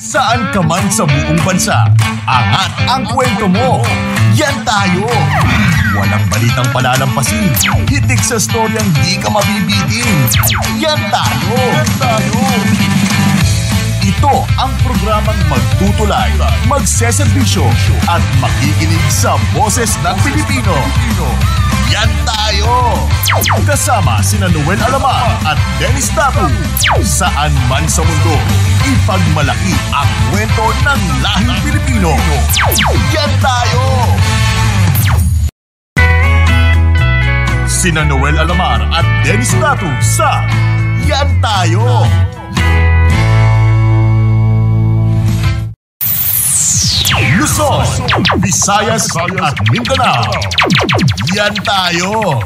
Saan ka man sa buong bansa, angat ang kwento mo. Yan tayo. Walang balitang palalampasin, hitik sa storyang di ka mabibitin. Yan tayo. Ito ang programang magtutulay, magseserbisyo at makikinig sa boses ng Pilipino. Yan tayo! Kasama sina Noel Alamar at Dennis Tatu. Saan man sa mundo, ipagmalaki ang kwento ng lahing Pilipino. Yan tayo! Sina Noel Alamar at Dennis Tatu sa Yan Tayo! Luzon, Visayas at Mindanao. Yan tayo!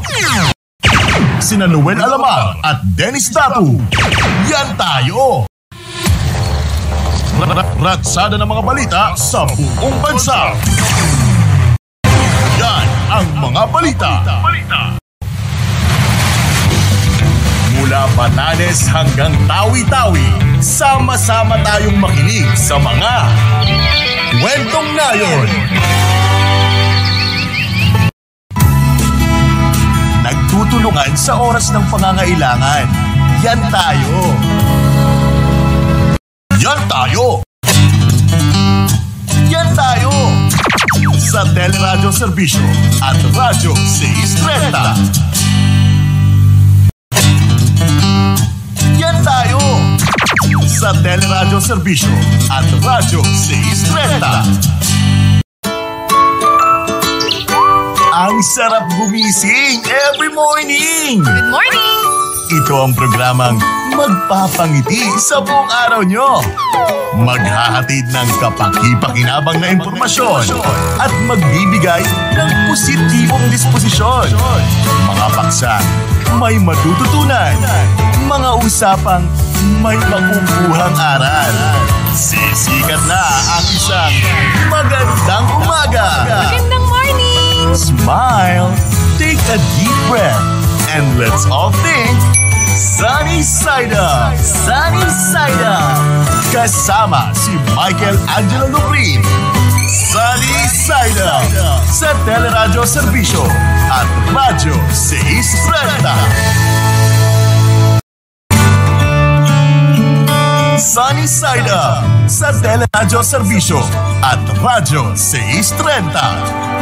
Sina Noel Alamar at Dennis Tatu. Yan tayo! Ratsada ng mga balita sa buong bansa. Yan ang mga balita. Mula Batanes hanggang Tawi-Tawi, sama-sama tayong makinig sa mga kwentong nayon. Nagtutulungan sa oras ng pangangailangan. Yan tayo. Yan tayo. Yan tayo. Sa Teleradyo Serbisyo at Radyo 630. Yan tayo! Sa Teleradyo Serbisyo at Radyo 630. Ang sarap gumising every morning! Good morning! Ito ang programang magpapangiti sa buong araw nyo. Maghahatid ng kapaki-pakinabang na impormasyon at magbibigay ng positibong disposisyon. Mga paksa, may matututunan. Mga usapang may makukuhang aral. Sisikat na ang isang magandang umaga. Magandang morning! Smile, take a deep breath, and let's all think Sunny Side Up! Sunny Side Up! Kasama si Michael Angelo Luprin. Sunny Side Up! Sa Teleradyo Serbisyo at Radyo 630. Sunny Side Up! Sa Teleradyo Serbisyo at Radyo 630.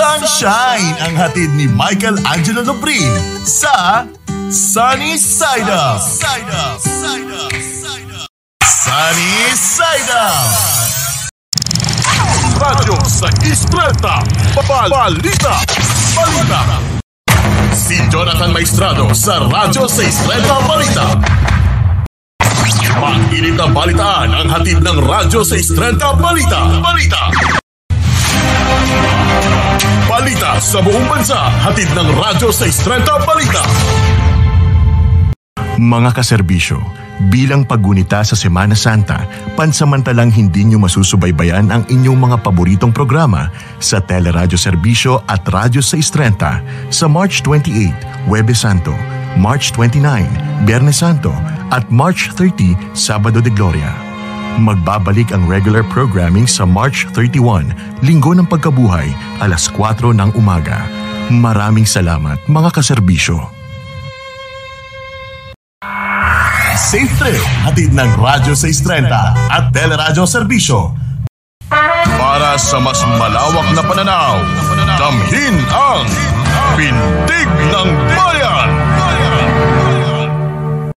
Sunshine ang hatid ni Michael Angelo Loprin sa Sunny Side Up. Sunny Side Up. Radyo 630. Balita. Si Jonathan Maestrado sa Radyo 630 Balita. Mag-init na balitaan ang hatid ng Radyo 630 Balita. Balita sa buong bansa, hatid ng Radyo 630 Balita. Mga kaserbisyo, bilang paggunita sa Semana Santa, pansamantalang hindi nyo masusubaybayan ang inyong mga paboritong programa sa Teleradyo Serbisyo at Radyo 630 sa March 28, Huwebes Santo, March 29, Biyernes Santo at March 30, Sabado de Gloria. Magbabalik ang regular programming sa March 31, Linggo ng Pagkabuhay, alas 4 ng umaga. Maraming salamat mga kaserbisyo. Safe Trip, hatid ng Radyo 630 at Teleradyo Serbisyo. Para sa mas malawak na pananaw, damhin ang Pintig ng Bayan!